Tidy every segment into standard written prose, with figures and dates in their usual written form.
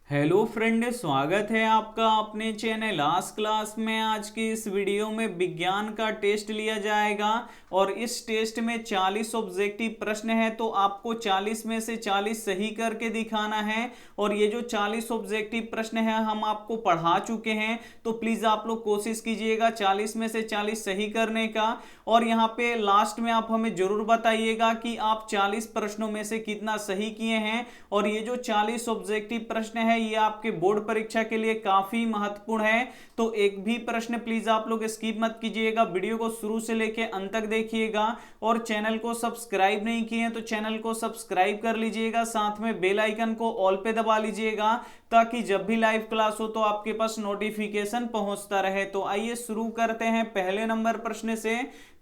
Hello friend, स्वागत है आपका अपने चैनल आज क्लास में। आज की इस वीडियो में विज्ञान का टेस्ट लिया जाएगा और इस टेस्ट में 40 ऑब्जेक्टिव प्रश्न है, तो आपको 40 में से 40 सही करके दिखाना है। और ये जो 40 ऑब्जेक्टिव प्रश्न है हम आपको पढ़ा चुके हैं, तो प्लीज आप लोग कोशिश कीजिएगा 40 में से 40 सही करने का। और यहाँ पे लास्ट में आप हमें जरूर बताइएगा कि आप 40 प्रश्नों में से कितना सही किए हैं। और ये जो 40 ऑब्जेक्टिव प्रश्न है ये आपके बोर्ड परीक्षा के लिए काफी महत्वपूर्ण है, तो एक भी प्रश्न प्लीज आप लोग स्किप मत कीजिएगा, वीडियो को शुरू से लेके अंत तक देखिएगा। और चैनल को सब्सक्राइब नहीं किए हैं तो चैनल को सब्सक्राइब कर लीजिएगा, साथ में बेल आइकन को ऑल पे दबा लीजिएगा ताकि जब भी लाइव क्लास हो तो आपके पास नोटिफिकेशन पहुंचता रहे। तो आइए शुरू करते हैं पहले नंबर प्रश्न से।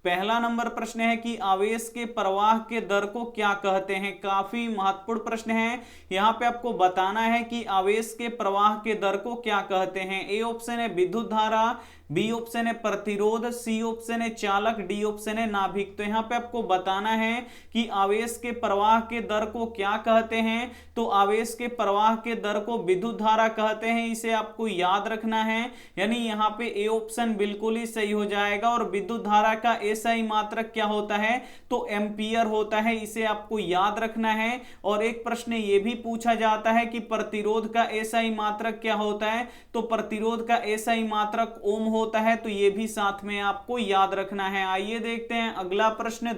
पहला नंबर प्रश्न है कि आवेश के प्रवाह के दर को क्या कहते हैं। काफी महत्वपूर्ण प्रश्न है। यहां पे आपको बताना है कि आवेश के प्रवाह के दर को क्या कहते हैं। ए ऑप्शन है विद्युत धारा, बी ऑप्शन है प्रतिरोध, सी ऑप्शन है चालक, डी ऑप्शन है नाभिक। तो यहाँ पे आपको बताना है कि आवेश के प्रवाह के दर को क्या कहते हैं। तो आवेश के प्रवाह के दर को विद्युत धारा कहते हैं, इसे आपको याद रखना है। यानी यहाँ पे ए ऑप्शन बिल्कुल ही सही हो जाएगा। और विद्युत धारा का एसआई मात्रक क्या होता है, तो एम्पियर होता है, इसे आपको याद रखना है। और एक प्रश्न ये भी पूछा जाता है कि प्रतिरोध का एसआई मात्रक क्या होता है, तो प्रतिरोध का एसआई मात्रक ओम होता है, तो ये भी साथ में आपको याद रखना है। आइए देखते हैं अगला प्रश्न,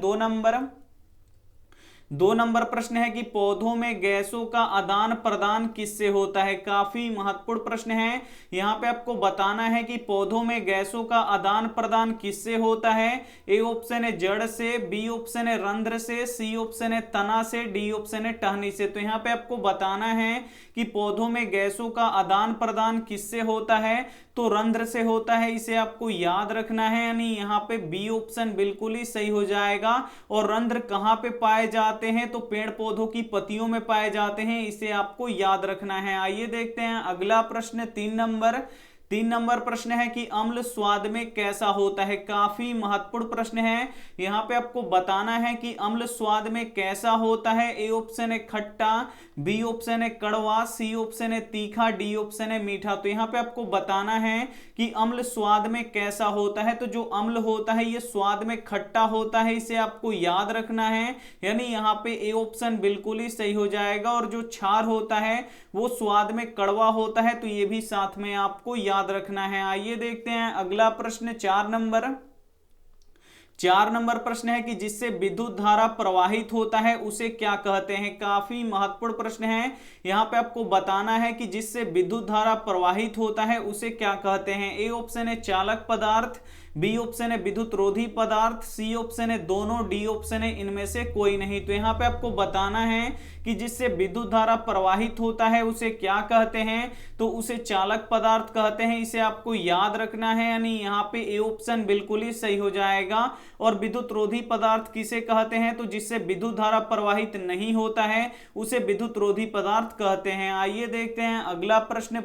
2 नंबर प्रश्न है कि पौधों में गैसों का आदान प्रदान किससे होता है। काफी महत्वपूर्ण प्रश्न है। यहां पे आपको बताना है कि पौधों में गैसों का आदान प्रदान किससे होता है। ए ऑप्शन है जड़ से, बी ऑप्शन है रंध्र से, सी ऑप्शन है तना से, डी ऑप्शन है टहनी से। तो यहाँ पे आपको बताना है कि पौधों में गैसों का आदान प्रदान किससे होता है, तो रंध्र से होता है, इसे आपको याद रखना है। यानी यहाँ पे बी ऑप्शन बिल्कुल ही सही हो जाएगा। और रंध्र कहाँ पे पाए जाते हैं, तो पेड़ पौधों की पत्तियों में पाए जाते हैं, इसे आपको याद रखना है। आइए देखते हैं अगला प्रश्न, 3 नंबर प्रश्न है कि अम्ल स्वाद में कैसा होता है। काफी महत्वपूर्ण प्रश्न है। यहां पे आपको बताना है कि अम्ल स्वाद में कैसा होता है। ए ऑप्शन है खट्टा, बी ऑप्शन है कड़वा, सी ऑप्शन है तीखा, डी ऑप्शन है मीठा। तो यहाँ पे आपको बताना है कि अम्ल स्वाद में कैसा होता है। तो जो अम्ल होता है ये स्वाद में खट्टा होता है, इसे आपको याद रखना है। यानी यहाँ पे ए ऑप्शन बिल्कुल ही सही हो जाएगा। और जो क्षार होता है वो स्वाद में कड़वा होता है, तो ये भी साथ में आपको याद रखना है। आइए देखते हैं अगला प्रश्न, 4 नंबर प्रश्न है कि जिससे विद्युत धारा प्रवाहित होता है उसे क्या कहते हैं। काफी महत्वपूर्ण प्रश्न है। यहां पे आपको बताना है कि जिससे विद्युत धारा प्रवाहित होता है उसे क्या कहते हैं। ए ऑप्शन है चालक पदार्थ, बी ऑप्शन है विद्युत रोधी पदार्थ, सी ऑप्शन है दोनों, डी ऑप्शन है इनमें से कोई नहीं। तो यहाँ पे आपको बताना है कि जिससे विद्युत धारा प्रवाहित होता है उसे क्या कहते हैं, तो उसे चालक पदार्थ कहते हैं, इसे आपको याद रखना है। यानी यहाँ पे ए ऑप्शन बिल्कुल ही सही हो जाएगा। और विद्युत रोधी पदार्थ किसे कहते हैं, तो जिससे विद्युत धारा प्रवाहित नहीं होता है उसे विद्युत रोधी पदार्थ कहते हैं। आइए देखते हैं अगला प्रश्न,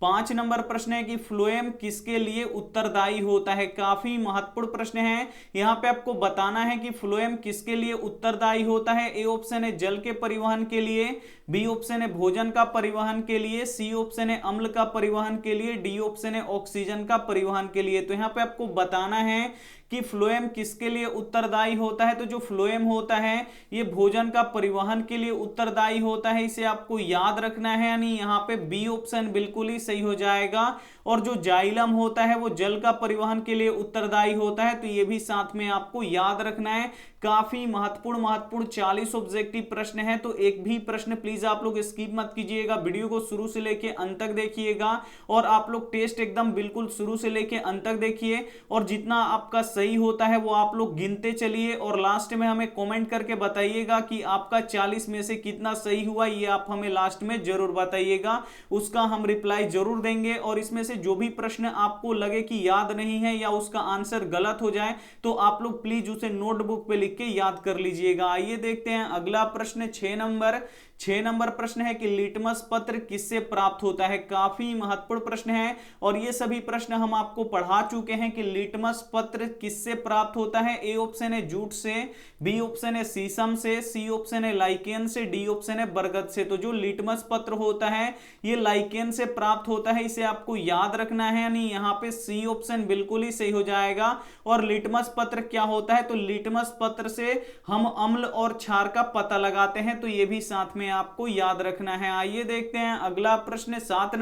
5 नंबर प्रश्न है कि फ्लोएम किसके लिए उत्तरदायी होता है। काफी महत्वपूर्ण प्रश्न है। यहां पे आपको बताना है कि फ्लोएम किसके लिए उत्तरदायी होता है। ए ऑप्शन है जल के परिवहन के लिए, बी ऑप्शन है भोजन का परिवहन के लिए, सी ऑप्शन है अम्ल का परिवहन के लिए, डी ऑप्शन है ऑक्सीजन का परिवहन के लिए। तो यहाँ पे आपको बताना है कि फ्लोएम किसके लिए उत्तरदायी होता है। तो जो फ्लोएम होता है ये भोजन का परिवहन के लिए उत्तरदायी होता है, इसे आपको याद रखना है। यानी यहाँ पे बी ऑप्शन बिल्कुल ही सही हो जाएगा। और जो जाइलम होता है वो जल का परिवहन के लिए उत्तरदायी होता है, तो ये भी साथ में आपको याद रखना है। काफी महत्वपूर्ण 40 ऑब्जेक्टिव प्रश्न है, तो एक भी प्रश्न प्लीज आप लोग स्किप मत कीजिएगा, वीडियो को शुरू से लेके अंत तक देखिएगा। और आप लोग टेस्ट एकदम बिल्कुल शुरू से लेके अंत तक देखिए। और जितना आपका सही होता है वो आप लोग गिनते चलिए। और लास्ट में हमें कमेंट करके बताइएगा कि आपका 40 में से कितना सही हुआ, ये आप हमें लास्ट में जरूर बताइएगा, उसका हम रिप्लाई जरूर देंगे। और इसमें से जो भी प्रश्न आपको लगे कि याद नहीं है या उसका आंसर गलत हो जाए तो आप लोग प्लीज उसे नोटबुक पे लिख के याद कर लीजिएगा। आइए देखते हैं अगला प्रश्न, 6 नंबर 6 नंबर प्रश्न है कि लिटमस पत्र किससे प्राप्त होता है, काफी महत्वपूर्ण प्रश्न है और ये सभी प्रश्न हम आपको पढ़ा चुके हैं कि लिटमस पत्र किससे प्राप्त होता है। ए ऑप्शन है जूट से, बी ऑप्शन है शीशम से, सी ऑप्शन है लाइकेन से, डी ऑप्शन है बरगद से। तो जो लिटमस पत्र होता है ये लाइकेन से प्राप्त होता है, इसे आपको याद रखना है, यानी यहाँ पे सी ऑप्शन बिल्कुल ही सही हो जाएगा। और लिटमस पत्र क्या होता है, तो लिटमस पत्र से हम अम्ल और क्षार का पता लगाते हैं, तो ये भी साथ में आपको याद रखना है। आइए देखते हैं अगला प्रश्न 7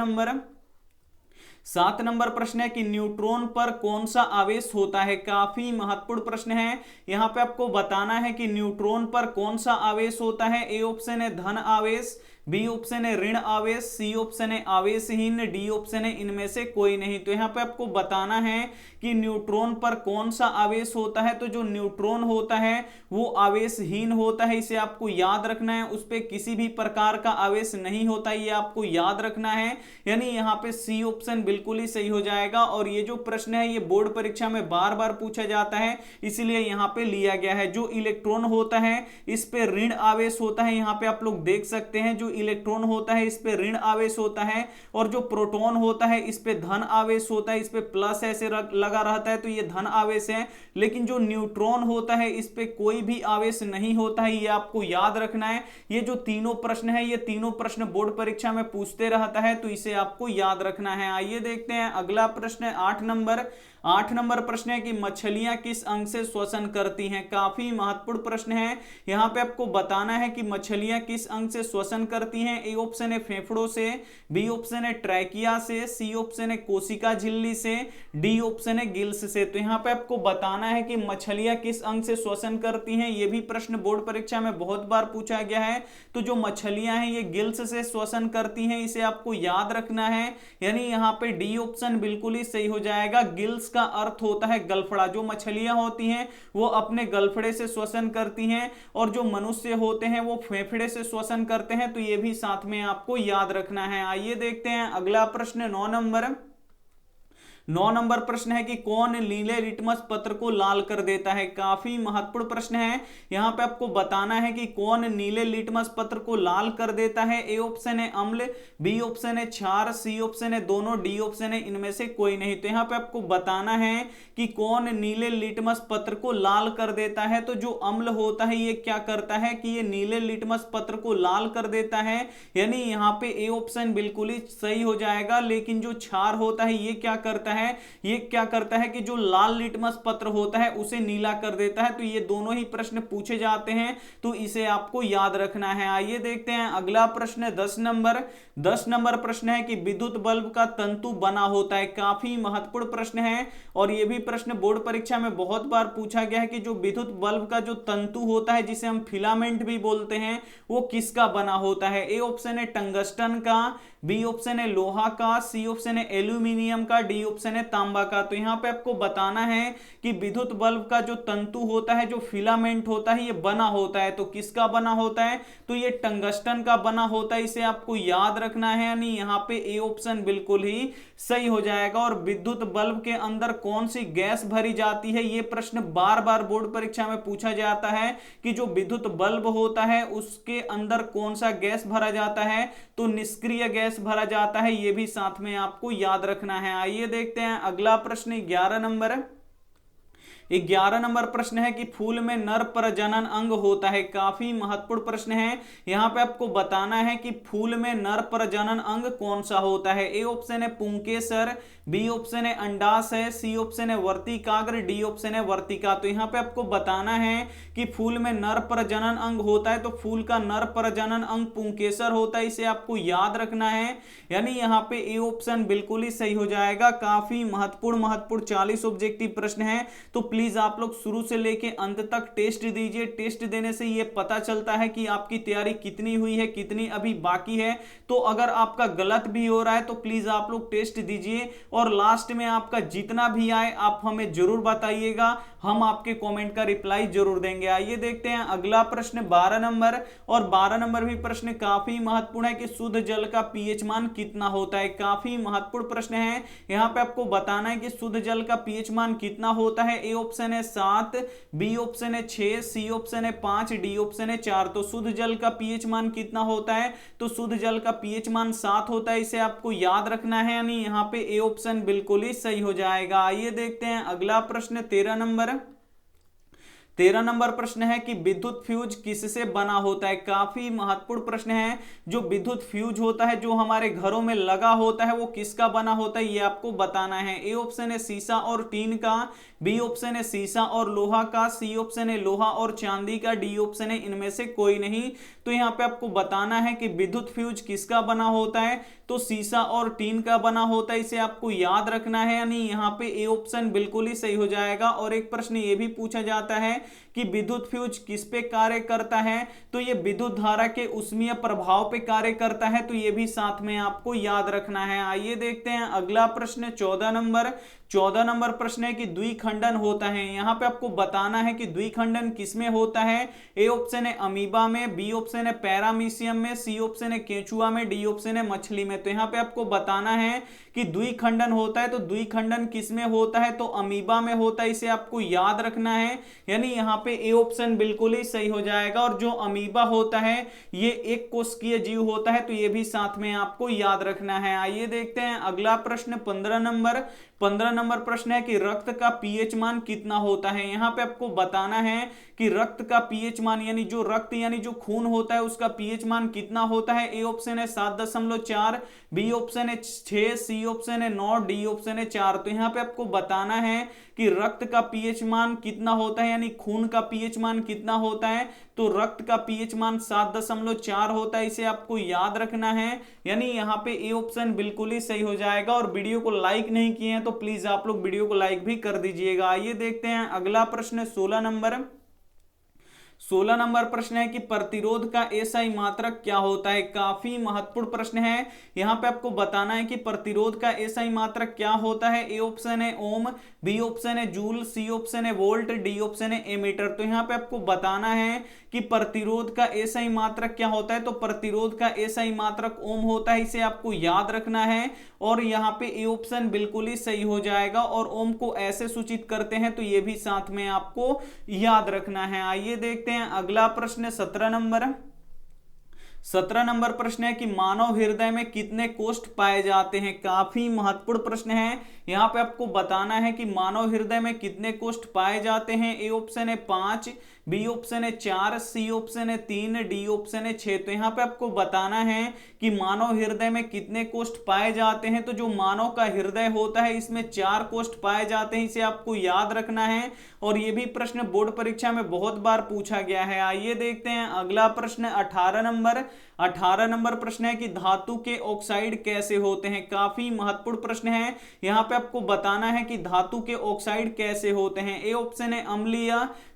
नंबर प्रश्न है कि न्यूट्रॉन पर कौन सा आवेश होता है, काफी महत्वपूर्ण प्रश्न है। यहां पे आपको बताना है कि न्यूट्रॉन पर कौन सा आवेश होता है। ए ऑप्शन है धन आवेश, बी ऑप्शन है ऋण आवेश, सी ऑप्शन है आवेशहीन, डी ऑप्शन है इनमें से कोई नहीं। तो यहाँ पे आपको बताना है कि न्यूट्रॉन पर कौन सा आवेश होता है। तो जो न्यूट्रॉन होता है वो आवेशहीन होता है, इसे आपको याद रखना है। उस पर किसी भी प्रकार का आवेश नहीं होता, ये आपको याद रखना है, यानी यहाँ पे सी ऑप्शन बिल्कुल ही सही हो जाएगा। और ये जो प्रश्न है ये बोर्ड परीक्षा में बार बार पूछा जाता है, इसलिए यहाँ पे लिया गया है। जो इलेक्ट्रॉन होता है इस पे ऋण आवेश होता है, यहाँ पे आप लोग देख सकते हैं जो इलेक्ट्रॉन होता है इस पे ऋण आवेश होता है, और जो प्रोटॉन होता है इस पे धन आवेश होता है, इस पे प्लस ऐसे लगा रहता है तो ये धन आवेश है। लेकिन जो न्यूट्रॉन होता है इस पे कोई भी आवेश नहीं होता है, ये आपको याद रखना है। ये जो तीनों प्रश्न है ये तीनों प्रश्न बोर्ड परीक्षा में पूछते रहता है, तो इसे आपको याद रखना है। आइए देखते हैं अगला प्रश्न 8 नंबर प्रश्न है कि मछलियां किस अंग से श्वसन करती हैं, काफी महत्वपूर्ण प्रश्न है। यहां पे आपको बताना है कि मछलियां किस अंग से श्वसन करती हैं। ए ऑप्शन है फेफड़ों से, बी ऑप्शन है ट्रैकिया से, सी ऑप्शन है कोशिका झिल्ली से, डी ऑप्शन है गिल्स से। तो यहां पे आपको बताना है कि मछलियां किस अंग से श्वसन करती हैं, ये भी प्रश्न बोर्ड परीक्षा में बहुत बार पूछा गया है। तो जो मछलियां हैं ये गिल्स से श्वसन करती हैं, इसे आपको याद रखना है, यानी यहाँ पे डी ऑप्शन बिल्कुल ही सही हो जाएगा। गिल्स का अर्थ होता है गलफड़ा। जो मछलियां होती हैं वो अपने गलफड़े से श्वसन करती हैं, और जो मनुष्य होते हैं वो फेफड़े से श्वसन करते हैं, तो ये भी साथ में आपको याद रखना है। आइए देखते हैं अगला प्रश्न 9 नंबर प्रश्न है कि कौन नीले लिटमस पत्र को लाल कर देता है, काफी महत्वपूर्ण प्रश्न है। यहां पे आपको बताना है कि कौन नीले लिटमस पत्र को लाल कर देता है। ए ऑप्शन है अम्ल, बी ऑप्शन है क्षार, सी ऑप्शन है दोनों, डी ऑप्शन है इनमें से कोई नहीं। तो यहां पे आपको बताना है कि कौन नीले लिटमस पत्र को लाल कर देता है। तो जो अम्ल होता है ये क्या करता है कि ये नीले लिटमस पत्र को लाल कर देता है, यानी यहाँ पे ए ऑप्शन बिल्कुल ही सही हो जाएगा। लेकिन जो क्षार होता है ये क्या करता है, ये क्या करता है कि जो लाल लिटमस पत्र होता है उसे नीला कर देता है। तो ये दोनों ही प्रश्न पूछे जाते हैं, तो इसे आपको याद रखना है। आइए देखते हैं अगला प्रश्न 10 नंबर प्रश्न है कि विद्युत बल्ब का तंतु बना होता है, काफी महत्वपूर्ण प्रश्न है। और यह भी प्रश्न बोर्ड परीक्षा में बहुत बार पूछा गया है कि जो विद्युत बल्ब का जो तंतु होता है जिसे हम फिलामेंट भी बोलते हैं वो किसका बना होता है। ए ऑप्शन है टंगस्टन का, बी ऑप्शन है लोहा का, सी ऑप्शन है एल्यूमिनियम का, डी ऑप्शन है तांबा का। तो यहां पे आपको बताना है कि विद्युत बल्ब का जो तंतु होता है, जो फिलामेंट होता है, ये बना होता है, तो किसका बना होता है, तो ये टंगस्टन का बना होता है, इसे आपको याद रखना है। यानी यहाँ पे ए ऑप्शन बिल्कुल ही सही हो जाएगा। और विद्युत बल्ब के अंदर कौन सी गैस भरी जाती है, ये प्रश्न बार बार बोर्ड परीक्षा में पूछा जाता है कि जो विद्युत बल्ब होता है उसके अंदर कौन सा गैस भरा जाता है, तो निष्क्रिय गैस भरा जाता है, ये भी साथ में आपको याद रखना है। आइए देखते हैं अगला प्रश्न 11 नंबर प्रश्न है कि फूल में नर प्रजनन अंग होता है, काफी महत्वपूर्ण प्रश्न है। यहां पे आपको बताना है कि फूल में नर प्रजनन अंग कौन सा होता है। ए ऑप्शन है पुंकेसर, बी ऑप्शन है अंडाशय, सी ऑप्शन है वर्तिकाग्र, डी ऑप्शन है वर्तिका। तो यहां पे आपको बताना है कि फूल में नर प्रजनन अंग होता है, तो फूल का नर प्रजनन अंग पुंकेसर होता है, इसे आपको याद रखना है। यानी यहाँ पे ए ऑप्शन बिल्कुल ही सही हो जाएगा। काफी महत्वपूर्ण 40 ऑब्जेक्टिव प्रश्न है, तो प्लीज आप लोग शुरू से लेके अंत तक टेस्ट दीजिए। टेस्ट देने से ये पता चलता है कि आपकी तैयारी कितनी हुई है, कितनी अभी बाकी है। तो अगर आपका गलत भी हो रहा है तो प्लीज आप लोग टेस्ट दीजिए, और लास्ट में आपका जितना भी आए आप हमें जरूर बताइएगा, हम आपके कमेंट का रिप्लाई जरूर देंगे। आइए देखते हैं अगला प्रश्न 12 नंबर, और 12 नंबर भी प्रश्न काफी महत्वपूर्ण है कि शुद्ध जल का पीएच मान कितना होता है, काफी महत्वपूर्ण प्रश्न है। यहां पे आपको बताना है कि शुद्ध जल का पीएच मान कितना होता है। ए ऑप्शन है 7, बी ऑप्शन है 6, सी ऑप्शन है 5, डी ऑप्शन है 4। तो शुद्ध जल का पीएच मान कितना होता है? तो शुद्ध जल का पीएच मान 7 होता है, इसे आपको याद रखना है, यानी यहाँ पे ए ऑप्शन बिल्कुल ही सही हो जाएगा। आइए देखते हैं अगला प्रश्न 13 नंबर। 13 नंबर प्रश्न है कि विद्युत फ्यूज किससे बना होता है? काफी महत्वपूर्ण प्रश्न है। जो विद्युत फ्यूज होता है, जो हमारे घरों में लगा होता है, वो किसका बना होता है ये आपको बताना है। ए ऑप्शन है शीशा और टीन का, बी ऑप्शन है शीशा और लोहा का, सी ऑप्शन है लोहा और चांदी का, डी ऑप्शन है इनमें से कोई नहीं। तो यहाँ पे आपको बताना है कि विद्युत फ्यूज किसका बना होता है, तो शीशा और टीन का बना होता है, इसे आपको याद रखना है, यानी यहाँ पे ए ऑप्शन बिल्कुल ही सही हो जाएगा। और एक प्रश्न ये भी पूछा जाता है कि विद्युत फ्यूज किस पे कार्य करता है, तो ये विद्युत धारा के उष्मीय प्रभाव पे कार्य करता है, तो ये भी साथ में आपको याद रखना है। आइए देखते हैं अगला प्रश्न 14 नंबर। 14 नंबर प्रश्न है कि द्विखंडन होता है। यहां पे आपको बताना है कि द्विखंडन किसमें होता है। ए ऑप्शन है अमीबा में, बी ऑप्शन है पैरामीशियम में, सी ऑप्शन है केंचुआ में, डी ऑप्शन है मछली में। तो यहां पे आपको बताना है कि द्विखंडन होता है, तो द्विखंडन किसमें होता है, तो अमीबा में होता है, इसे आपको याद रखना है, यानी यहाँ पे ए ऑप्शन बिल्कुल ही सही हो जाएगा। और जो अमीबा होता है ये एक कोशिकीय जीव होता है, तो ये भी साथ में आपको याद रखना है। आइए देखते हैं अगला प्रश्न 15 नंबर। 15 नंबर प्रश्न है कि रक्त का पीएच मान कितना होता है। यहां पे आपको बताना है कि रक्त का पीएच मान, यानी जो रक्त यानी जो खून होता है उसका पीएच मान कितना होता है। ए ऑप्शन है 7.4, बी ऑप्शन है 6, सी ऑप्शन है 9, डी ऑप्शन है 4। तो यहां पे आपको बताना है कि रक्त का पीएच मान कितना होता है, यानी खून का पीएच मान कितना होता है, तो रक्त का पीएच मान 7.4 होता है, इसे आपको याद रखना है, यानी यहाँ पे ए ऑप्शन बिल्कुल ही सही हो जाएगा। और वीडियो को लाइक नहीं किए हैं तो प्लीज आप लोग वीडियो को लाइक भी कर दीजिएगा। आइए देखते हैं अगला प्रश्न 16 नंबर। 16 नंबर प्रश्न है कि प्रतिरोध का एसआई मात्रक क्या होता है। काफी महत्वपूर्ण प्रश्न है। यहां पे आपको बताना है कि प्रतिरोध का एसआई मात्रक क्या होता है। ए ऑप्शन है ओम, बी ऑप्शन है जूल, सी ऑप्शन है वोल्ट, डी ऑप्शन है एमीटर। तो यहां पे आपको बताना है कि प्रतिरोध का एसआई मात्रक क्या होता है, तो प्रतिरोध का एसआई मात्रक ओम होता है, इसे आपको याद रखना है। और यहाँ पे ए ऑप्शन बिल्कुल ही सही हो जाएगा। और ओम को ऐसे सूचित करते हैं, तो ये भी साथ में आपको याद रखना है। आइए देखते हैं अगला प्रश्न 17 नंबर। 17 नंबर प्रश्न है कि मानव हृदय में कितने कोष्ठ पाए जाते हैं। काफी महत्वपूर्ण प्रश्न है। यहां पे आपको बताना है कि मानव हृदय में कितने कोष्ठ पाए जाते हैं। ए ऑप्शन है 5, बी ऑप्शन है 4, सी ऑप्शन है 3, डी ऑप्शन है 6। तो यहाँ पे आपको बताना है कि मानव हृदय में कितने कोष्ठ पाए जाते हैं। तो जो मानव का हृदय होता है इसमें 4 कोष्ठ पाए जाते हैं, इसे आपको याद रखना है। और ये भी प्रश्न बोर्ड परीक्षा में बहुत बार पूछा गया है। आइए देखते हैं अगला प्रश्न 18 नंबर। 18 नंबर प्रश्न है कि धातु के ऑक्साइड कैसे होते हैं। काफी महत्वपूर्ण प्रश्न है। यहाँ पे आपको बताना है कि धातु के ऑक्साइड कैसे होते हैं। ए ऑप्शन है अम्लीय,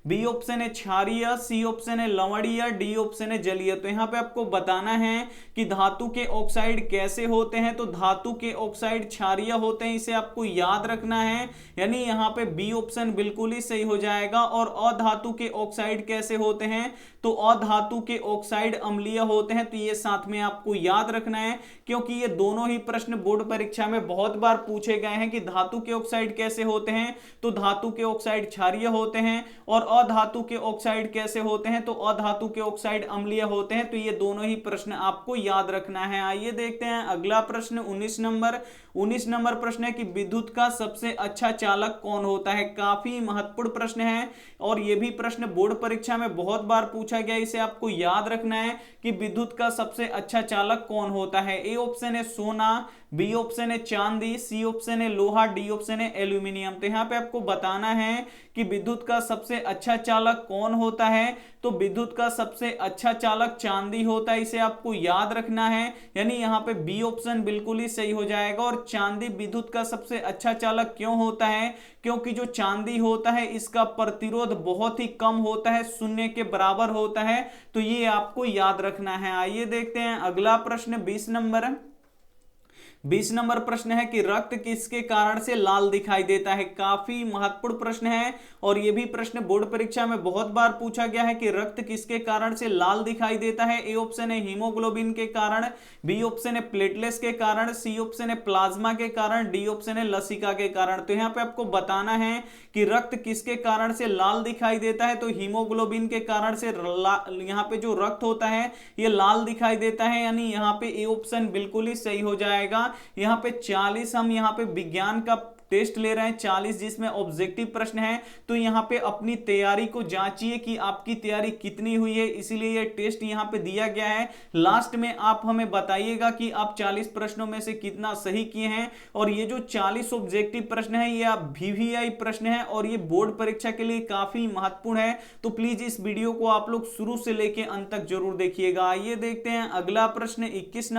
बी ऑप्शन है क्षारीय, सी ऑप्शन है लवणीय, डी ऑप्शन है जलीय। तो यहाँ पे आपको बताना है कि धातु के ऑक्साइड कैसे होते हैं। तो धातु के ऑक्साइड क्षारीय होते हैं, इसे आपको याद रखना है, यानी यहाँ पे बी ऑप्शन बिल्कुल ही सही हो जाएगा। और अधातु के ऑक्साइड कैसे होते हैं, तो अधातु के ऑक्साइड अम्लीय होते हैं, तो ये साथ में आपको याद रखना है, क्योंकि ये दोनों ही प्रश्न बोर्ड परीक्षा में बहुत बार पूछे गए हैं कि धातु के ऑक्साइड कैसे होते हैं, तो धातु के ऑक्साइड क्षारीय होते हैं। और अधातु के ऑक्साइड कैसे होते हैं, तो अधातु के ऑक्साइड अम्लीय होते हैं। तो ये दोनों ही प्रश्न आपको याद रखना है। आइए देखते हैं अगला प्रश्न 19 नंबर। 19 नंबर प्रश्न है कि विद्युत का सबसे अच्छा चालक कौन होता है। काफी महत्वपूर्ण प्रश्न है और यह भी प्रश्न बोर्ड परीक्षा में बहुत बार पूछा गया, इसे आपको याद रखना है कि विद्युत का सबसे अच्छा चालक कौन होता है। ए ऑप्शन है सोना, बी ऑप्शन है चांदी, सी ऑप्शन है लोहा, डी ऑप्शन है एल्यूमिनियम। तो यहाँ पे आपको बताना है कि विद्युत का सबसे अच्छा चालक कौन होता है, तो विद्युत का सबसे अच्छा चालक चांदी होता है, इसे आपको याद रखना है, यानी यहाँ पे बी ऑप्शन बिल्कुल ही सही हो जाएगा। और चांदी विद्युत का सबसे अच्छा चालक क्यों होता है, क्योंकि जो चांदी होता है इसका प्रतिरोध बहुत ही कम होता है, शून्य के बराबर होता है, तो ये आपको याद रखना है। आइए देखते हैं अगला प्रश्न 20 नंबर। 20 नंबर प्रश्न है कि रक्त किसके कारण से लाल दिखाई देता है। काफी महत्वपूर्ण प्रश्न है और यह भी प्रश्न बोर्ड परीक्षा में बहुत बार पूछा गया है कि रक्त किसके कारण से लाल दिखाई देता है। ए ऑप्शन है हीमोग्लोबिन के कारण, बी ऑप्शन है प्लेटलेट्स के कारण, सी ऑप्शन है प्लाज्मा के कारण, डी ऑप्शन है लसिका के कारण। तो यहां पे आपको बताना है कि रक्त किसके कारण से लाल दिखाई देता है। तो हीमोग्लोबिन के कारण से यहां पे जो रक्त होता है ये लाल दिखाई देता है, यानी यहां पे ए ऑप्शन बिल्कुल ही सही हो जाएगा। यहां पे 40 हम यहां पे विज्ञान का टेस्ट ले रहे हैं, 40 जिसमें ऑब्जेक्टिव प्रश्न है। तो यहां पे अपनी तैयारी को जांचिए कि आपकी तैयारी कितनी हुई है, इसीलिए ये टेस्ट यहां पे दिया गया है। लास्ट में आप हमें बताइएगा कि आप 40 प्रश्नों में से कितना सही किए हैं। और ये जो 40 ऑब्जेक्टिव प्रश्न है ये आप VVI प्रश्न है और ये बोर्ड परीक्षा के लिए काफी महत्वपूर्ण है। तो प्लीज इस वीडियो को आप लोग शुरू से लेकर अंत तक जरूर देखिएगा। आइए देखते हैं अगला प्रश्न 21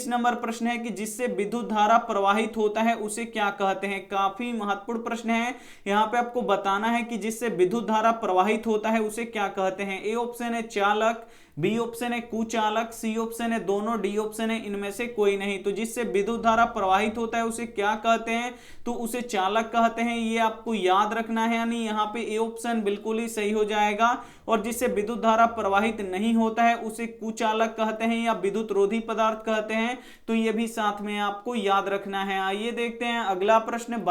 नंबर प्रश्न है कि जिससे विद्युत धारा प्रवाहित होता है उसे क्या कहते हैं। काफी महत्वपूर्ण प्रश्न है। यहां पे आपको बताना है कि जिससे विद्युत धारा प्रवाहित होता है उसे क्या कहते हैं। ए ऑप्शन है चालक, बी ऑप्शन है कुचालक, सी ऑप्शन है दोनों, डी ऑप्शन है इनमें से कोई नहीं। तो जिससे विद्युत धारा प्रवाहित होता है उसे क्या कहते हैं, तो उसे चालक कहते हैं। ये आपको याद रखना है, यानी यहाँ पे ए ऑप्शन बिल्कुल ही सही हो जाएगा। और जिससे विद्युत धारा प्रवाहित नहीं होता है उसे कुचालक कहते हैं या विद्युत रोधी पदार्थ कहते हैं। तो ये भी साथ में आपको याद रखना है। आइए देखते हैं अगला प्रश्न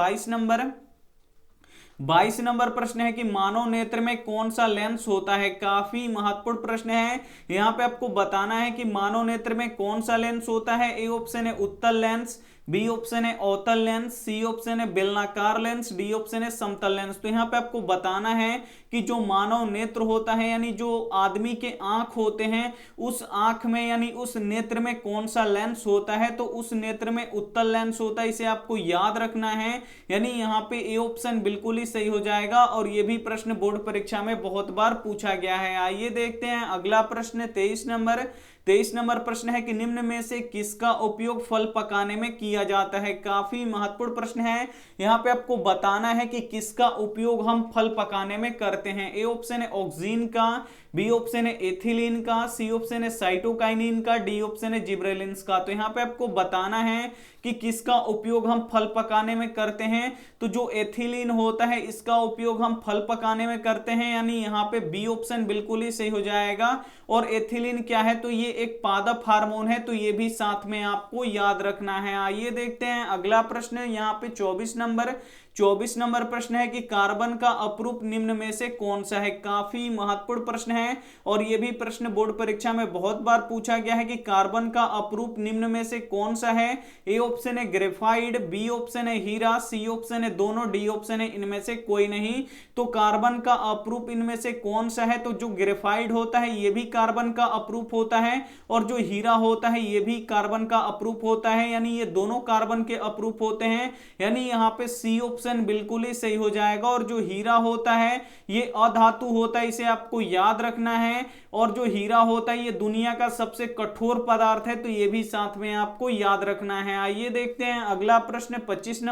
22 नंबर प्रश्न है कि मानव नेत्र में कौन सा लेंस होता है। काफी महत्वपूर्ण प्रश्न है। यहां पे आपको बताना है कि मानव नेत्र में कौन सा लेंस होता है। ए ऑप्शन है उत्तल लेंस, बी ऑप्शन है अवतल लेंस, सी ऑप्शन है बेलनाकार लेंस, डी ऑप्शन है समतल लेंस। तो यहां पे आपको बताना है कि जो मानव नेत्र होता है यानी जो आदमी के आंख होते हैं उस आंख में यानी उस नेत्र में कौन सा लेंस होता है। तो उस नेत्र में उत्तल लेंस होता है, इसे आपको याद रखना है। यानी यहाँ पे ए ऑप्शन बिल्कुल ही सही हो जाएगा और ये भी प्रश्न बोर्ड परीक्षा में बहुत बार पूछा गया है। आइए देखते हैं अगला प्रश्न 23 नंबर प्रश्न है कि निम्न में से किसका उपयोग फल पकाने में किया जाता है। काफी महत्वपूर्ण प्रश्न है। यहां पे आपको बताना है कि किसका उपयोग हम फल पकाने में करते हैं। ए ऑप्शन है ऑक्सीन का, बी ऑप्शन है एथिलीन का, सी ऑप्शन है साइटोकाइनिन का, डी ऑप्शन है जिब्रेलिन्स का। तो यहां पे आपको बताना है कि किसका उपयोग हम फल पकाने में करते हैं। तो जो एथिलीन होता है इसका उपयोग हम फल पकाने में करते हैं, यानी यहाँ पे बी ऑप्शन बिल्कुल ही सही हो जाएगा। और एथिलीन क्या है, तो ये एक पादप हार्मोन है, तो ये भी साथ में आपको याद रखना है। आइए देखते हैं अगला प्रश्न यहाँ पे 24 नंबर प्रश्न है कि कार्बन का अपरूप निम्न में से कौन सा है। काफी महत्वपूर्ण प्रश्न है और यह भी प्रश्न बोर्ड परीक्षा में बहुत बार पूछा गया है कि कार्बन का अपरूप निम्न में से कौन सा है। ए ऑप्शन है ग्रेफाइड, बी ऑप्शन है हीरा, सी ऑप्शन है दोनों, डी ऑप्शन है इनमें से कोई नहीं। तो कार्बन का अपरूप इनमें से कौन सा है, तो जो ग्रेफाइड होता है यह भी कार्बन का अपरूप होता है और जो हीरा होता है यह भी कार्बन का अपरूप होता है, यानी ये दोनों कार्बन के अपरूप होते हैं। यानी यहाँ पे सी ऑप्शन बिल्कुल ही सही हो जाएगा। और जो हीरा होता है ये अधातु होता है, इसे आपको याद रखना है। और जो हीरा होता है ये दुनिया का सबसे कठोर पदार्थ है, तो ये भी साथ में आपको याद रखना है। आइए देखते हैं अगला प्रश्न 25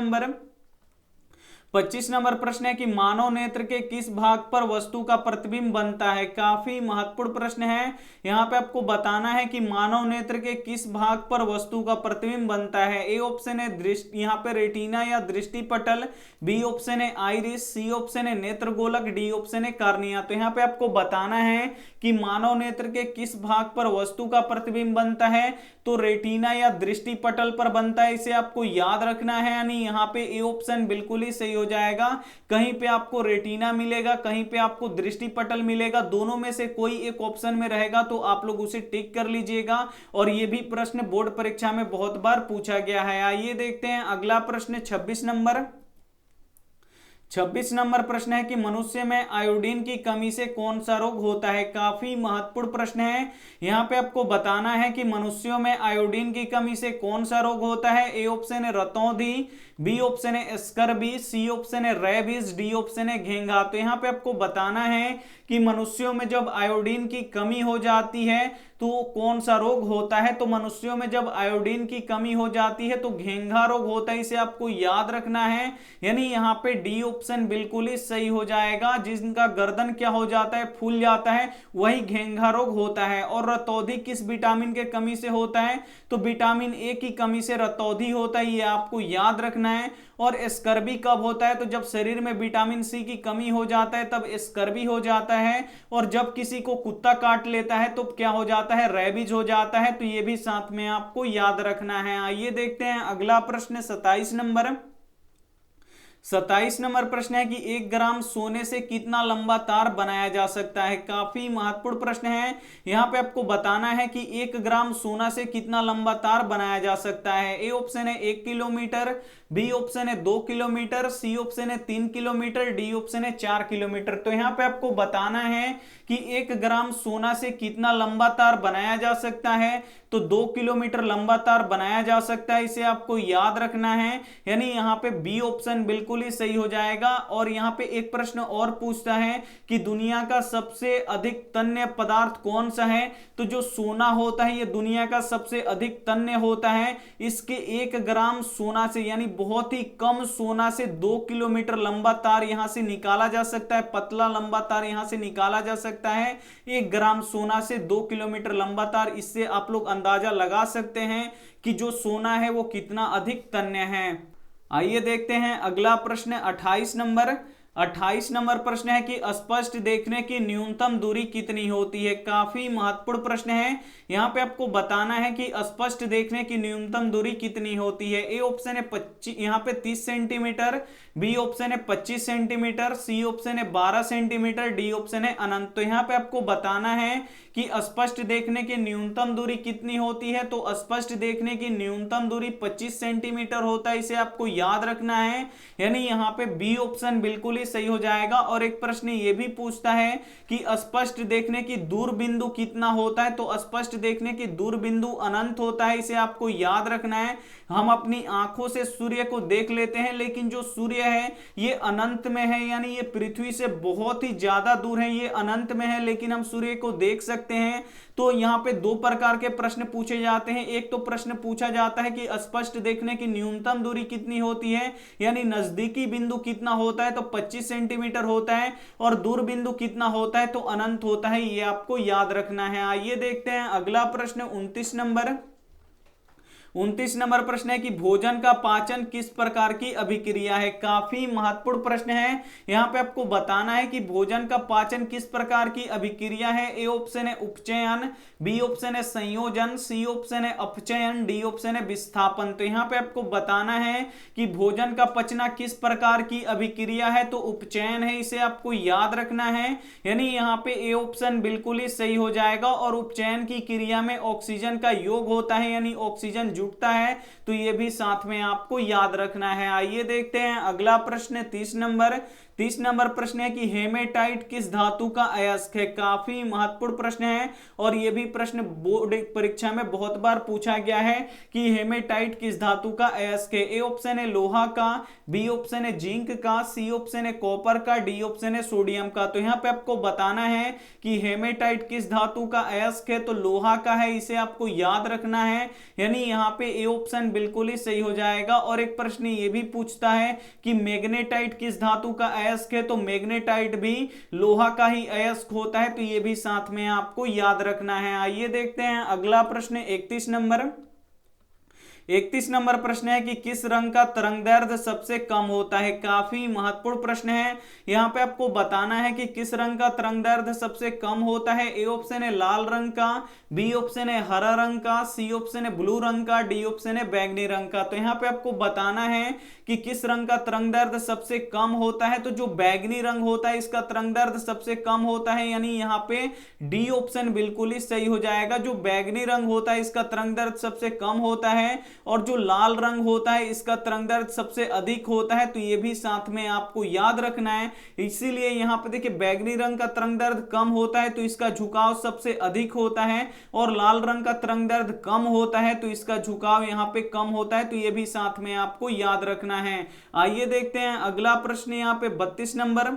नंबर प्रश्न है कि मानव नेत्र के किस भाग पर वस्तु का प्रतिबिंब बनता है। काफी महत्वपूर्ण प्रश्न है। यहां पे आपको बताना है कि मानव नेत्र के किस भाग पर वस्तु का प्रतिबिंब बनता है। ए ऑप्शन है दृष्टि, यहाँ पे रेटिना या दृष्टि पटल, बी ऑप्शन है आइरिस, सी ऑप्शन है नेत्र गोलक, डी ऑप्शन है कार्निया। तो यहाँ पे आपको बताना है कि मानव नेत्र के किस भाग पर वस्तु का प्रतिबिंब बनता है। तो रेटिना या दृष्टि पटल पर बनता है, इसे आपको याद रखना है। यानी यहाँ पे ए ऑप्शन बिल्कुल ही सही हो जाएगा। कहीं पे आपको रेटिना मिलेगा, कहीं पे आपको दृष्टि पटल मिलेगा, दोनों में से कोई एक ऑप्शन में रहेगा तो आप लोग उसे टिक कर लीजिएगा। और ये भी प्रश्न बोर्ड परीक्षा में बहुत बार पूछा गया है। आइए देखते हैं अगला प्रश्न 26 नंबर प्रश्न है कि मनुष्य में आयोडीन की कमी से कौन सा रोग होता है। काफी महत्वपूर्ण प्रश्न है। यहां पे आपको बताना है कि मनुष्यों में आयोडीन की कमी से कौन सा रोग होता है। ए ऑप्शन है रतौंधी, बी ऑप्शन है स्कर्वी, सी ऑप्शन है रेबीज, डी ऑप्शन है घेंघा। तो यहाँ पे आपको बताना है कि मनुष्यों में जब आयोडीन की कमी हो जाती है तो कौन सा रोग होता है। तो मनुष्यों में जब आयोडीन की कमी हो जाती है तो घेंघा रोग होता है, इसे आपको याद रखना है। यानी यहाँ पे डी ऑप्शन ऑप्शन बिल्कुल ही सही हो जाएगा। जिनका गर्दन क्या हो जाता है, फूल जाता है, वही घेंघा रोग होता है। और रतौंधी किस विटामिन के कमी से होता है, तो विटामिन ए की कमी से रतौंधी होता है, ये आपको याद रखना है। और स्कर्वी कब होता है, तो जब शरीर में विटामिन सी की कमी हो जाता है तब स्कर्वी हो जाता है। और जब किसी को कुत्ता काट लेता है तो क्या हो जाता है, रेबीज हो जाता है। तो ये भी साथ में आपको याद रखना है। आइए देखते हैं अगला प्रश्न 27 नंबर। 27 नंबर प्रश्न है कि 1 ग्राम सोने से कितना लंबा तार बनाया जा सकता है। काफी महत्वपूर्ण प्रश्न है। यहां पे आपको बताना है कि 1 ग्राम सोना से कितना लंबा तार बनाया जा सकता है। ए ऑप्शन है 1 किलोमीटर, बी ऑप्शन है 2 किलोमीटर, सी ऑप्शन है 3 किलोमीटर, डी ऑप्शन है 4 किलोमीटर। तो यहां पे आपको बताना है कि 1 ग्राम सोना से कितना लंबा तार बनाया जा सकता है। तो 2 किलोमीटर लंबा तार बनाया जा सकता है, इसे आपको याद रखना है। यानी यहां पे बी ऑप्शन बिल्कुल ही सही हो जाएगा। और यहां पे एक प्रश्न और पूछता है कि दुनिया का सबसे अधिक तन्य पदार्थ कौन सा है। तो जो सोना होता है ये दुनिया का सबसे अधिक तन्य होता है। इसके 1 ग्राम सोना से, यानी बहुत ही कम सोना से 2 किलोमीटर लंबा तार यहां से निकाला जा सकता है। पतला लंबा तार यहां से निकाला जा सकता है। 1 ग्राम सोना से 2 किलोमीटर लंबा तार, इससे आप लोग अंदाजा लगा सकते हैं कि जो सोना है वो कितना अधिक तन्य है। आइए देखते हैं अगला प्रश्न 28 नंबर। 28 नंबर प्रश्न है कि स्पष्ट देखने की न्यूनतम दूरी कितनी होती है। काफी महत्वपूर्ण प्रश्न है। यहां पे आपको बताना है कि स्पष्ट देखने की न्यूनतम दूरी कितनी होती है। ए ऑप्शन है 25, यहां पे 30 सेंटीमीटर, बी ऑप्शन है 25 सेंटीमीटर, सी ऑप्शन है 12 सेंटीमीटर, डी ऑप्शन है अनंत। तो यहां पे आपको बताना है कि स्पष्ट देखने की न्यूनतम दूरी कितनी होती है। तो स्पष्ट देखने की न्यूनतम दूरी 25 सेंटीमीटर होता है, इसे आपको याद रखना है। यानी यहां पे बी ऑप्शन बिल्कुल ही सही हो जाएगा। और एक प्रश्न ये भी पूछता है कि स्पष्ट देखने की दूर बिंदु कितना होता है। तो स्पष्ट देखने की दूर बिंदु अनंत होता है, इसे आपको याद रखना है। हम अपनी आंखों से सूर्य को देख लेते हैं, लेकिन जो सूर्य है ये अनंत में है, यानी ये पृथ्वी से बहुत ही ज्यादा दूर है। ये अनंत में है लेकिन हम सूर्य को देख सकते हैं। तो यहाँ पे 2 प्रकार के प्रश्न पूछे जाते हैं। एक तो प्रश्न पूछा जाता है कि स्पष्ट देखने की न्यूनतम दूरी कितनी होती है, यानी नजदीकी बिंदु कितना होता है, तो 25 सेंटीमीटर होता है। और दूर बिंदु कितना होता है, तो अनंत होता है। ये आपको याद रखना है। आइए देखते हैं अगला प्रश्न 29 नंबर। 29 नंबर प्रश्न है कि भोजन का पाचन किस प्रकार की अभिक्रिया है। काफी महत्वपूर्ण प्रश्न है। यहां पे आपको बताना है कि भोजन का पाचन किस प्रकार की अभिक्रिया है। ए ऑप्शन है उपचयन, बी ऑप्शन है संयोजन, सी ऑप्शन है अपचयन, डी ऑप्शन है विस्थापन। तो यहां पे आपको बताना है कि भोजन का पचना किस प्रकार की अभिक्रिया है। तो उपचयन है, इसे आपको याद रखना है। यानी यहां पे ए ऑप्शन बिल्कुल ही सही हो जाएगा। और उपचयन की क्रिया में ऑक्सीजन का योग होता है, यानी ऑक्सीजन जुटता है। तो ये भी साथ में आपको याद रखना है। आइए देखते हैं अगला प्रश्न 30 नंबर। 30 नंबर प्रश्न है कि हेमेटाइट किस धातु का अयस्क है। काफी महत्वपूर्ण प्रश्न है। और यह भी प्रश्न बोर्ड परीक्षा में बहुत बार पूछा गया है कि हेमेटाइट किस धातु का अयस्क है। ए ऑप्शन है लोहा का, बी ऑप्शन है जिंक का, सी ऑप्शन है कॉपर का, डी ऑप्शन है सोडियम का। तो यहां पे आपको बताना है कि हेमेटाइट किस धातु का अयस्क है। तो लोहा का है, इसे आपको याद रखना है। यानी यहां पे ए ऑप्शन बिल्कुल ही सही हो जाएगा। और एक प्रश्न ये भी पूछता है कि मैग्नेटाइट किस धातु का अयस्क है। तो मैग्नेटाइट भी लोहा का ही अयस्क होता है। तो ये भी साथ में आपको याद रखना है। आइए देखते हैं अगला प्रश्न 31 नंबर। 31 नंबर प्रश्न है कि किस रंग का तरंगदैर्ध्य सबसे कम होता है। काफी महत्वपूर्ण प्रश्न है। यहां पे आपको बताना है कि किस रंग का तरंगदैर्ध्य सबसे कम होता है। ए ऑप्शन है लाल रंग का, बी ऑप्शन है हरा रंग का, सी ऑप्शन है ब्लू रंग का, डी ऑप्शन है बैंगनी रंग का। तो यहां पे आपको बताना है कि किस रंग का तरंगदैर्ध्य सबसे कम होता है। तो जो बैंगनी रंग होता है इसका तरंगदैर्ध्य सबसे कम होता है। यानी यहां पे डी ऑप्शन बिल्कुल ही सही हो जाएगा। जो बैंगनी रंग होता है इसका तरंगदैर्ध्य सबसे कम होता है। और जो लाल रंग होता है इसका तरंगदैर्ध्य सबसे अधिक होता है। तो ये भी साथ में आपको याद रखना है। इसीलिए यहां पे देखिए बैंगनी रंग का तरंगदैर्ध्य कम होता है तो इसका झुकाव सबसे अधिक होता है। और लाल रंग का तरंगदैर्ध्य कम होता है तो इसका झुकाव यहां पे कम होता है। तो ये भी साथ में आपको याद रखना है। आइए देखते हैं अगला प्रश्न यहां पे 32 नंबर।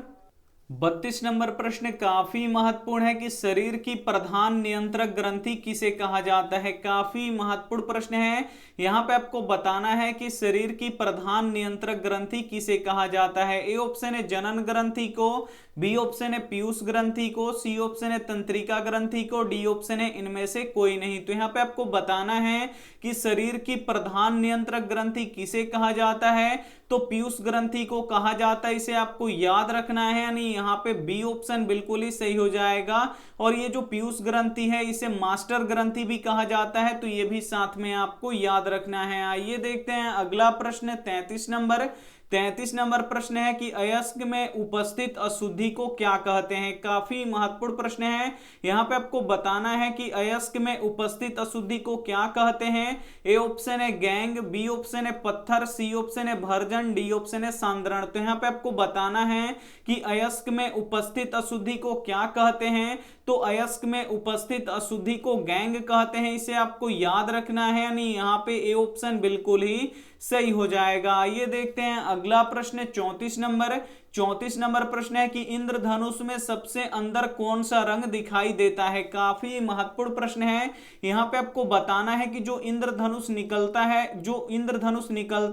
32 नंबर प्रश्न काफी महत्वपूर्ण है कि शरीर की प्रधान नियंत्रक ग्रंथि किसे कहा जाता है। काफी महत्वपूर्ण प्रश्न है। यहां पे आपको बताना है कि शरीर की प्रधान नियंत्रक ग्रंथि किसे कहा जाता है। ए ऑप्शन है जनन ग्रंथि को, बी ऑप्शन है पीयूष ग्रंथि को, सी ऑप्शन है तंत्रिका ग्रंथि को, डी ऑप्शन है इनमें से कोई नहीं। तो यहाँ पे आपको बताना है कि शरीर की प्रधान नियंत्रक ग्रंथि किसे कहा जाता है, तो पीयूष ग्रंथि को कहा जाता है। इसे आपको याद रखना है, यानी यहाँ पे बी ऑप्शन बिल्कुल ही सही हो जाएगा। और ये जो पीयूष ग्रंथि है इसे मास्टर ग्रंथि भी कहा जाता है, तो ये भी साथ में आपको याद रखना है। आइए देखते हैं अगला प्रश्न 33 नंबर। 33 नंबर प्रश्न है कि अयस्क में उपस्थित अशुद्धि को क्या कहते हैं। काफी महत्वपूर्ण प्रश्न है। यहां पे आपको बताना है कि अयस्क में उपस्थित अशुद्धि को क्या कहते हैं। ए ऑप्शन है गैंग, बी ऑप्शन है पत्थर, सी ऑप्शन है भर्जन, डी ऑप्शन है सांद्रण। तो यहां पे आपको बताना है कि अयस्क में उपस्थित अशुद्धि को क्या कहते हैं, तो अयस्क में उपस्थित अशुद्धि को गैंग कहते हैं। इसे आपको याद रखना है, यानी यहाँ पे ए ऑप्शन बिल्कुल ही सही हो जाएगा। आइए देखते हैं अगला प्रश्न 34 नंबर। 34 नंबर प्रश्न है कि इंद्रधनुष में सबसे अंदर कौन सा रंग दिखाई देता है। काफी महत्वपूर्ण प्रश्न है। यहां पे आपको बताना है कि जो इंद्रधनुष निकलता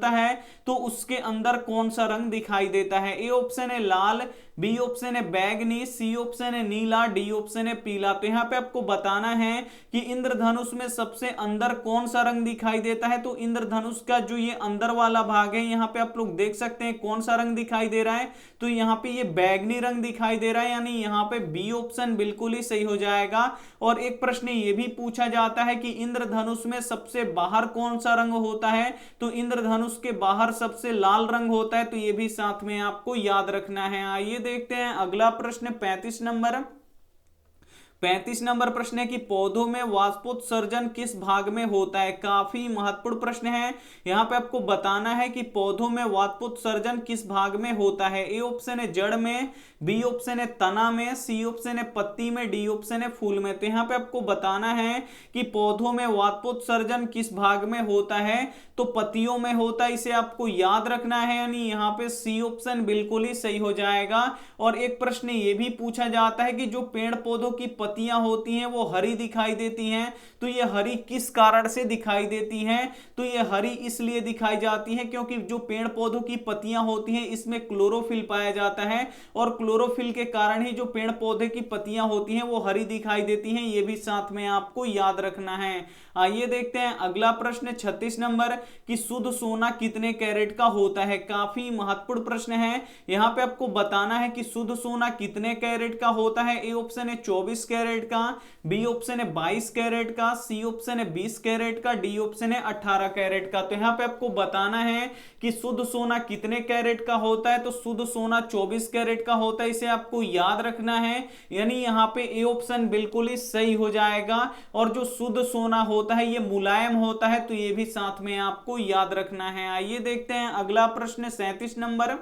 है तो उसके अंदर कौन सा रंग दिखाई देता है। ए ऑप्शन है लाल, बी ऑप्शन है बैगनी, सी ऑप्शन है नीला, डी ऑप्शन है पीला। तो यहां पे आपको बताना है कि इंद्रधनुष में सबसे अंदर कौन सा रंग दिखाई देता है। तो इंद्रधनुष का जो ये अंदर वाला भाग है, यहां पे आप लोग देख सकते हैं कौन सा रंग दिखाई दे रहा है, तो यहां पे ये बैगनी रंग दिखाई दे रहा है, यानी यहां पे बी ऑप्शन बिल्कुल ही सही हो जाएगा। और एक प्रश्न ये भी पूछा जाता है कि इंद्रधनुष में सबसे बाहर कौन सा रंग होता है, तो इंद्रधनुष के बाहर सबसे लाल रंग होता है, तो ये भी साथ में आपको याद रखना है। आइए देखते हैं अगला प्रश्न 35 नंबर। 35 नंबर प्रश्न है कि पौधों में वाष्पोत्सर्जन किस भाग में होता है। काफी महत्वपूर्ण प्रश्न है। यहां पे आपको बताना है कि पौधों में वाष्पोत्सर्जन किस भाग में होता है। ए ऑप्शन है जड़ में, बी ऑप्शन है तना में, सी ऑप्शन है पत्ती में, डी ऑप्शन है फूल में। तो यहां पे आपको बताना है कि पौधों में वाष्पोत्सर्जन किस भाग में होता है, तो पत्तियों में होता है। इसे आपको याद रखना है, यानी यहाँ पे सी ऑप्शन बिल्कुल ही सही हो जाएगा। और एक प्रश्न ये भी पूछा जाता है कि जो पेड़ पौधों की पत्तियां होती हैं वो हरी दिखाई देती हैं, तो ये हरी किस कारण से दिखाई देती हैं, तो ये हरी इसलिए दिखाई जाती है क्योंकि जो पेड़ पौधों की पत्तियां होती हैं इसमें क्लोरोफिल पाया जाता है, और क्लोरोफिल के कारण ही जो पेड़ पौधे की पत्तियां होती हैं वो हरी दिखाई देती हैं। ये भी साथ में आपको याद रखना है। आइए देखते हैं अगला प्रश्न 36 नंबर कि शुद्ध सोना कितने कैरेट का होता है। काफी महत्वपूर्ण प्रश्न है। यहां पे आपको बताना है कि शुद्ध सोना कितने कैरेट का होता है। ए ऑप्शन है 24 कैरेट का, बी ऑप्शन है 22 कैरेट का, सी ऑप्शन है 20 कैरेट का, डी ऑप्शन है 18 कैरेट का। तो यहां पे आपको बताना है कि शुद्ध सोना कितने कैरेट का होता है, तो शुद्ध सोना 24 कैरेट का होता है। इसे आपको याद रखना है, यानी यहां पे ए ऑप्शन बिल्कुल ही सही हो जाएगा। और जो शुद्ध सोना होता है ये मुलायम होता है, तो ये भी साथ में आपको याद रखना है। आइए देखते हैं अगला प्रश्न 37 नंबर।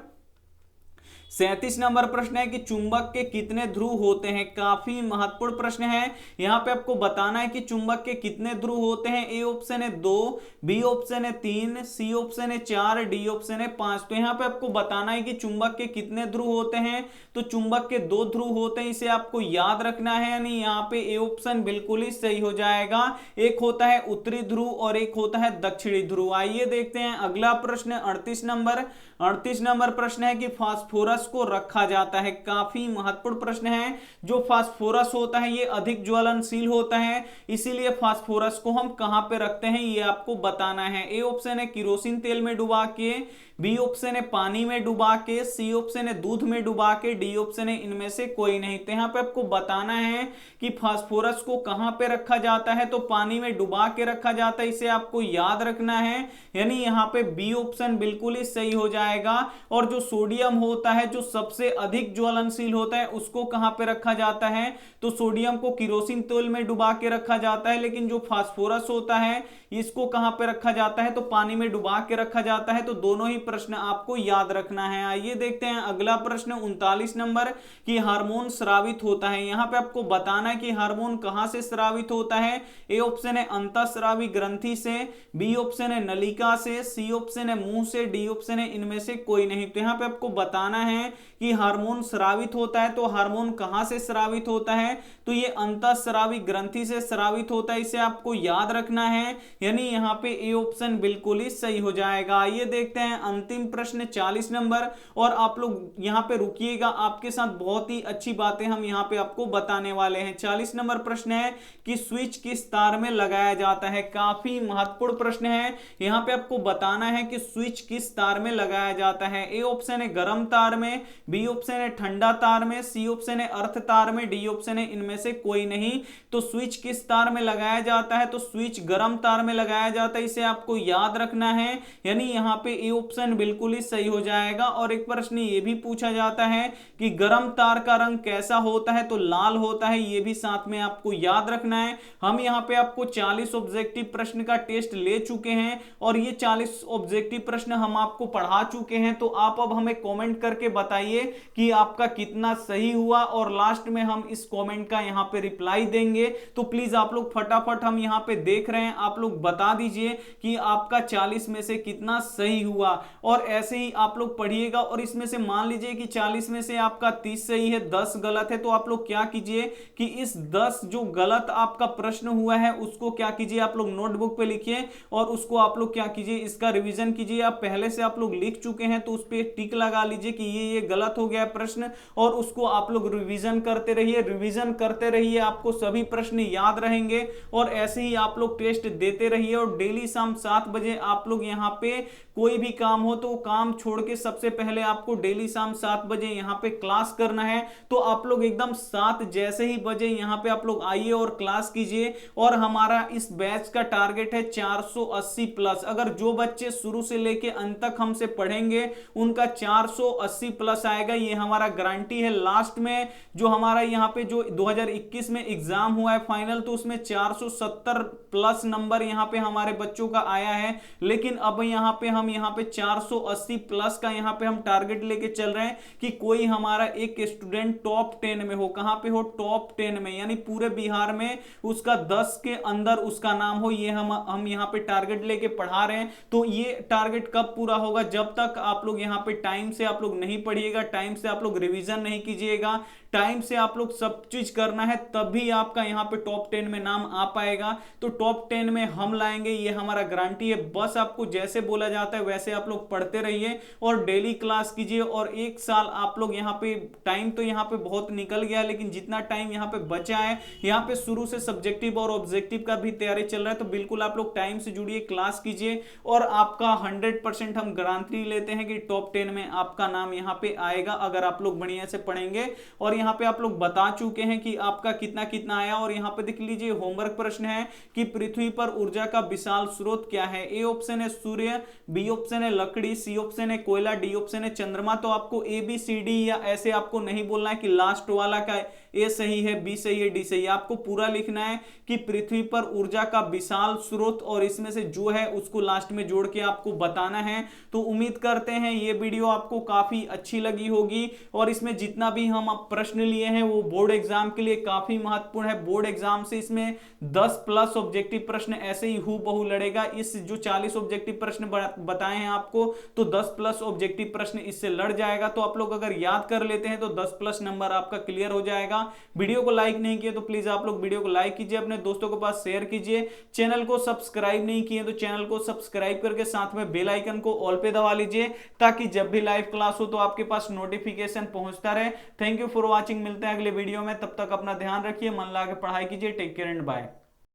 37 नंबर प्रश्न है कि चुंबक के कितने ध्रुव होते हैं। काफी महत्वपूर्ण प्रश्न है। यहां पे आपको बताना है कि चुंबक के कितने ध्रुव होते हैं। ए ऑप्शन है 2, बी ऑप्शन है 3, सी ऑप्शन है 4, डी ऑप्शन है 5। तो यहां पे आपको बताना है कि चुंबक के कितने ध्रुव होते हैं, तो चुंबक के 2 ध्रुव होते हैं। इसे आपको याद रखना है, यानी यहाँ पे ए ऑप्शन बिल्कुल ही सही हो जाएगा। एक होता है उत्तरी ध्रुव और एक होता है दक्षिणी ध्रुव। आइए देखते हैं अगला प्रश्न 38 नंबर। 38 नंबर प्रश्न है कि फास्फोरस को रखा जाता है। काफी महत्वपूर्ण प्रश्न है। जो फास्फोरस होता है ये अधिक ज्वलनशील होता है, इसीलिए फास्फोरस को हम कहां पे रखते हैं ये आपको बताना है। ए ऑप्शन है किरोसिन तेल में डुबा के, बी ऑप्शन है पानी में डुबा के, सी ऑप्शन है दूध में डुबा के, डी ऑप्शन है इनमें से कोई नहीं। तो यहां पे आपको बताना है कि फास्फोरस को कहां पे रखा जाता है, तो पानी में डुबा के रखा जाता है। इसे आपको याद रखना है, यानी यहां पे बी ऑप्शन बिल्कुल ही सही हो जाएगा। और जो सोडियम होता है जो सबसे अधिक ज्वलनशील होता है उसको कहां पे रखा जाता है, तो सोडियम को किरोसिन तेल में डुबा के रखा जाता है। लेकिन जो फास्फोरस होता है इसको कहां पे रखा जाता है, तो पानी में डुबा के रखा जाता है। तो दोनों ही प्रश्न आपको याद रखना है। आइए देखते हैं अगला प्रश्न 39 नंबर कि हार्मोन स्रावित होता है। यहां पे आपको बताना है कि हार्मोन कहां से स्रावित होता है। ए ऑप्शन है अंतःस्रावी ग्रंथि से, बी ऑप्शन है नलिका से, सी ऑप्शन है मुंह से, डी ऑप्शन है इनमें से कोई नहीं। तो यहां पे आपको बताना है हैं कि हार्मोन स्रावित होता है, तो हार्मोन कहां से स्रावित होता है, तो ये अंतःस्रावी ग्रंथि से स्रावित होता है, इसे आपको याद रखना है। यानी यहाँ पे ए ऑप्शन बिल्कुल ही सही हो जाएगा। आइए देखते हैं अंतिम प्रश्न 40 नंबर, और आप लोग यहाँ पे रुकिएगा, आपके साथ बहुत ही अच्छी बातें हम यहाँ पे आपको बताने वाले हैं। 40 नंबर प्रश्न है कि स्विच किस तार में लगाया जाता है। काफी महत्वपूर्ण प्रश्न है, यहाँ पे आपको बताना है कि स्विच किस तार में लगाया जाता है। ए ऑप्शन है गर्म तार में, बी ऑप्शन है ठंडा तार में, सी ऑप्शन है अर्थ तार में, डी ऑप्शन है इनमें से कोई नहीं। तो स्विच किस तार में लगाया जाता है, तो स्विच गर्म तार में लगाया जाता है, इसे आपको याद रखना है। यानी यहाँ पे ए ऑप्शन बिल्कुल ही सही हो जाएगा। और एक प्रश्न ये भी पूछा जाता है कि गर्म तार का रंग कैसा होता है, तो लाल होता है, ये भी साथ में आपको याद रखना है। हम यहाँ पे आपको 40 ऑब्जेक्टिव प्रश्न का टेस्ट ले चुके हैं, और ये 40 ऑब्जेक्टिव प्रश्न हम आपको पढ़ा चुके हैं। तो आप अब हमें कमेंट करके बताइए कि आपका कितना सही हुआ, और लास्ट में हम इस कमेंट का यहाँ पे रिप्लाई देंगे। तो प्लीज आप लोग फटाफट, हम यहाँ पे देख रहे हैं, आप लोग बता दीजिए कि आपका 40 में से कितना सही हुआ। और ऐसे ही आप लोग पढ़िएगा, और इसमें से मान लीजिए कि 40 में से आपका 30 सही है, 10 गलत है, तो आप लोग क्या कीजिए कि इस 10 जो गलत आपका प्रश्न हुआ है उसको क्या कीजिए, आप लोग नोटबुक पे लिखिए, और उसको आप लोग क्या कीजिए, इसका रिवीजन कीजिए। आप पहले से आप लोग लिख चुके हैं तो उस पर टिक लगा लीजिए कि ये गलत हो गया प्रश्न, और उसको आप लोग रिवीजन करते रहिए, रिवीजन करते रहिए, आपको सभी प्रश्न याद रहेंगे। और ऐसे ही आप लोग टेस्ट देते रहिए, और डेली शाम 7 बजे आप लोग यहाँ पे कोई भी काम हो तो काम छोड़ के सबसे पहले आपको डेली शाम 7 बजे यहाँ पे क्लास करना है। तो आप लोग एकदम 7 जैसे ही बजे यहाँ पे आप लोग आइए और क्लास कीजिए। और हमारा इस बैच का टारगेट है 480 प्लस। अगर जो बच्चे शुरू से लेके अंत तक हमसे पढ़ेंगे उनका 480 प्लस आएगा, ये हमारा गारंटी है। लास्ट में जो हमारा यहाँ पे जो 2021 में एग्जाम हुआ है फाइनल, तो उसमें 470 प्लस नंबर यहाँ पे हमारे बच्चों का आया है। लेकिन अब यहाँ पे हम यहाँ पे 480 प्लस का यहाँ पे हम टारगेट लेके चल रहे हैं कि कोई हमारा एक स्टूडेंट टॉप 10 में हो। कहां पे हो, टॉप 10 में, यानी पूरे बिहार में उसका 10 के अंदर उसका नाम हो। ये हम यहाँ पे टारगेट लेके पढ़ा रहे हैं। तो ये टारगेट कब पूरा होगा, जब तक आप लोग यहाँ पे टाइम से आप लोग नहीं पढ़िएगा, टाइम से आप लोग रिवीजन नहीं कीजिएगा, टाइम से आप लोग सब चीज करना है, तभी आपका यहाँ पे टॉप 10 में नाम आ पाएगा। तो टॉप 10 में हम लाएंगे, ये हमारा गारंटी है। बस आपको जैसे बोला जाता है वैसे आप लोग पढ़ते रहिए और डेली क्लास कीजिए। और एक साल आप लोग यहाँ पे, टाइम तो यहाँ पे बहुत निकल गया, लेकिन जितना टाइम यहाँ पे बचा है, यहाँ पे शुरू से सब्जेक्टिव और ऑब्जेक्टिव का भी तैयारी चल रहा है। तो बिल्कुल आप लोग टाइम से जुड़िए, क्लास कीजिए, और आपका 100% हम गारंटी लेते हैं कि टॉप 10 में आपका नाम यहाँ पे आएगा, अगर आप लोग बढ़िया से पढ़ेंगे। और यहाँ पे आप लोग बता चुके हैं कि आपका कितना कितना आया। और यहाँ पे देख लीजिए, होमवर्क प्रश्न है कि पृथ्वी पर ऊर्जा का विशाल स्रोत क्या है। ए ऑप्शन है सूर्य, बी ऑप्शन है लकड़ी, सी ऑप्शन है कोयला, डी ऑप्शन है चंद्रमा। तो आपको ए बी सी डी या ऐसे आपको नहीं बोलना है कि लास्ट वाला का ए सही है, बी सही है, डी सही है। आपको पूरा लिखना है कि पृथ्वी पर ऊर्जा का विशाल स्रोत, और इसमें से जो है उसको लास्ट में जोड़ के आपको बताना है। तो उम्मीद करते हैं ये वीडियो आपको काफी अच्छी लगी होगी, और इसमें जितना भी हम प्रश्न लिए हैं वो बोर्ड एग्जाम के लिए काफी महत्वपूर्ण है। बोर्ड एग्जाम से इसमें 10 प्लस ऑब्जेक्टिव प्रश्न ऐसे ही हूबहू लड़ेगा। इस जो 40 ऑब्जेक्टिव प्रश्न बताए हैं आपको, तो 10 प्लस ऑब्जेक्टिव प्रश्न इससे लड़ जाएगा। तो आप लोग अगर याद कर लेते हैं तो 10 प्लस नंबर आपका क्लियर हो जाएगा। वीडियो को लाइक नहीं किया तो प्लीज आप लोग वीडियो को लाइक कीजिए, अपने दोस्तों के पास शेयर कीजिए। चैनल को सब्सक्राइब नहीं किए तो चैनल को सब्सक्राइब करके साथ में बेल आइकन को ऑल पे दबा लीजिए, ताकि जब भी लाइव क्लास हो तो आपके पास नोटिफिकेशन पहुंचता रहे। थैंक यू फॉर वॉचिंग, मिलते हैं अगले वीडियो में। तब तक अपना ध्यान रखिए, मन लगा के पढ़ाई कीजिए। Take care and bye.